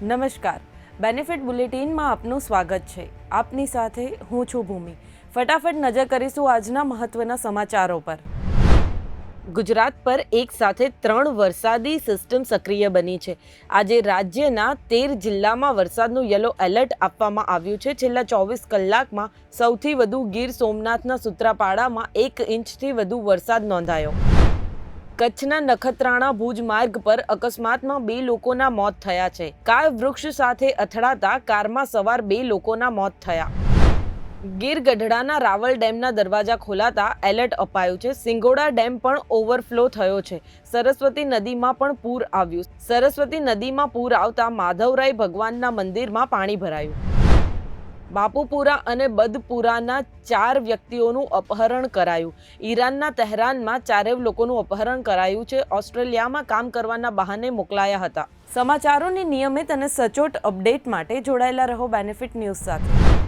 નમસ્કાર, બેનિફિટ બુલેટિનમાં આપનું સ્વાગત છે. આપની સાથે હું છું ભૂમિ. ફટાફટ નજર કરીશું આજના મહત્વના સમાચારો પર. ગુજરાત પર એક સાથે 3 વરસાદી સિસ્ટમ સક્રિય બની છે. આજે રાજ્યના 13 જિલ્લામાં વરસાદનું યલો એલર્ટ આપવામાં આવ્યું છે. છેલ્લા 24 કલાકમાં સૌથી વધુ ગીર સોમનાથના સૂત્રાપાડામાં 1 ઇંચથી વધુ વરસાદ નોંધાયો. કચ્છના નખત્રાણા ભુજ માર્ગ પર અકસ્માતમાં 2 લોકોના મોત થયા છે. કાર વૃક્ષ સાથે અથડાતા કારમાં સવાર 2 લોકોના મોત થયા. ગીર ગઢડાના રાવલ ડેમના દરવાજા ખોલાતા એલર્ટ અપાયું છે. સિંગોડા ડેમ પણ ઓવરફ્લો થયો છે. સરસ્વતી નદીમાં પણ પૂર આવ્યું. સરસ્વતી નદીમાં પૂર આવતા માધવરાય ભગવાનના મંદિરમાં પાણી ભરાયું. બાપુપુરા અને બદપુરાના 4 વ્યક્તિઓનું અપહરણ કરાયું. ઈરાનના તહેરાનમાં 4 લોકોનું અપહરણ કરાયું છે. ઓસ્ટ્રેલિયામાં કામ કરવાના બહાને મોકલાયા હતા. સમાચારોની નિયમિત અને સચોટ અપડેટ માટે જોડાયેલા રહો બેનિફિટ ન્યૂઝ સાથે.